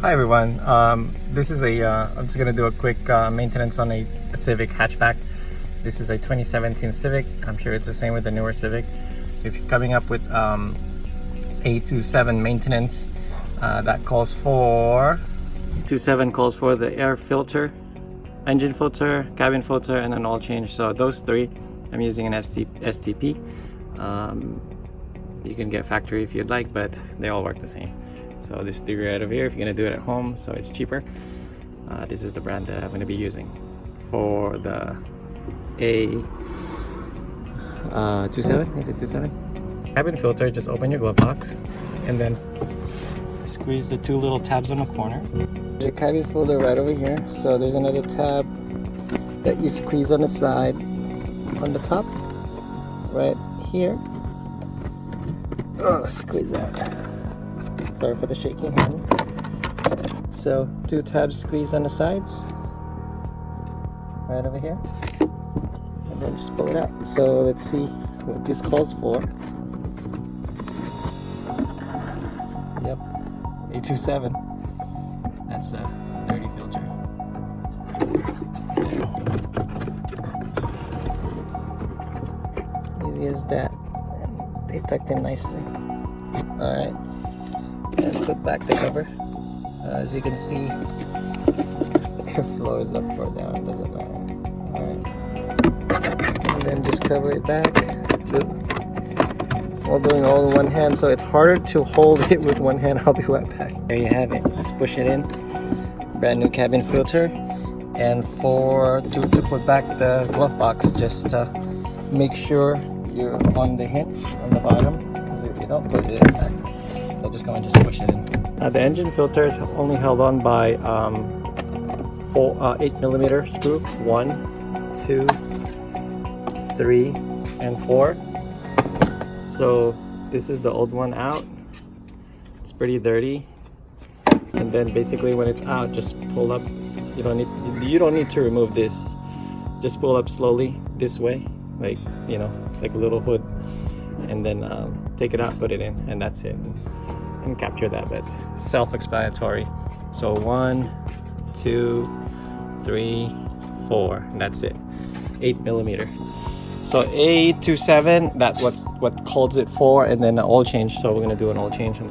Hi everyone, this is I'm just going to do a quick maintenance on a Civic hatchback. This is a 2017 Civic. I'm sure it's the same with the newer Civic. If you're coming up with A27 maintenance, that calls for 27 calls for the air filter, engine filter, cabin filter, and an oil change. So those three, I'm using an STP. You can get factory if you'd like, but they all work the same. So this three right over here if you're going to do it at home, so it's cheaper. This is the brand that I'm going to be using for the A27. Is it 27? Cabin filter, just open your glove box and then squeeze the two little tabs on the corner. Your cabin filter right over here. So there's another tab that you squeeze on the side, on the top, right here. Oh, squeeze that. Sorry for the shaking hand. So two tabs squeeze on the sides, right over here, and then just pull it out. So let's see what this calls for. Yep, A27. That's a dirty filter. Easy as that. They tucked in nicely. All right. And put back the cover. As you can see, the airflow is up or down, doesn't matter. Alright. And then just cover it back. All doing all in one hand, so it's harder to hold it with one hand. I'll be right back. There you have it. Just push it in. Brand new cabin filter. And to put back the glove box, just make sure you're on the hinge on the bottom, because if you don't put it in back, I'll just go and just push it in. The engine filter is only held on by 8mm screw. 1, 2, 3, and 4. So this is the old one out. It's pretty dirty. And then basically when it's out, just pull up. You don't need to remove this. Just pull up slowly this way, like like a little hood, and then take it out, put it in, and that's it. And capture that, but self-explanatory. So 1, 2, 3, 4, and that's it. 8mm. So A27, that's what calls it for, and then an oil change. So we're gonna do an oil change and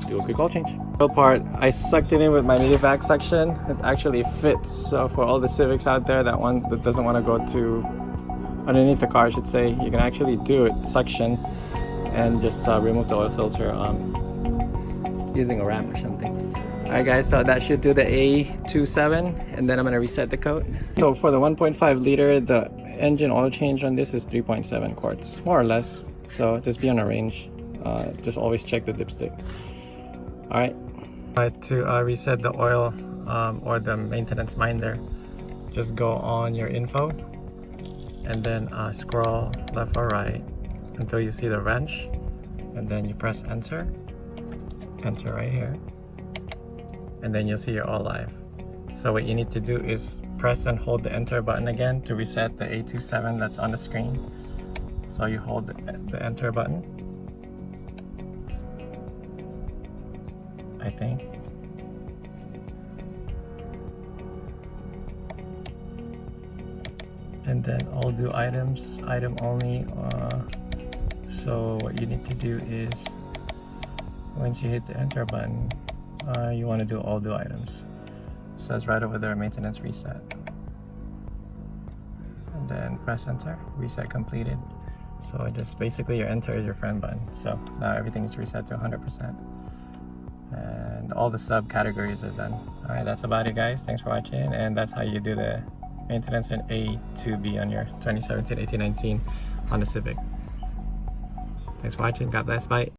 do a quick oil change. The part, I sucked it in with my medevac suction. It actually fits. So for all the Civics out there, that doesn't want to go to underneath the car, I should say, you can actually do it suction and just remove the oil filter using a wrap or something. Alright guys, so that should do the A27, and then I'm going to reset the coat. So for the 1.5 liter, the engine oil change on this is 3.7 quarts, more or less. So just be on a range. Just always check the dipstick. Alright. To reset the oil or the maintenance minder, just go on your info and then scroll left or right until you see the wrench, and then you press enter right here, and then you'll see you're all live. So what you need to do is press and hold the enter button again to reset the A27 that's on the screen. So you hold the enter button, I think. And then all do items, item only. So what you need to do is, once you hit the enter button, you want to do all do items. It says right over there, maintenance reset. And then press enter, reset completed. So just basically your enter is your friend button. So now everything is reset to 100%. And all the subcategories are done. Alright, that's about it guys. Thanks for watching, and that's how you do the maintenance in A to B on your 2017 1819 Honda Civic. Thanks for watching. God bless. Bye.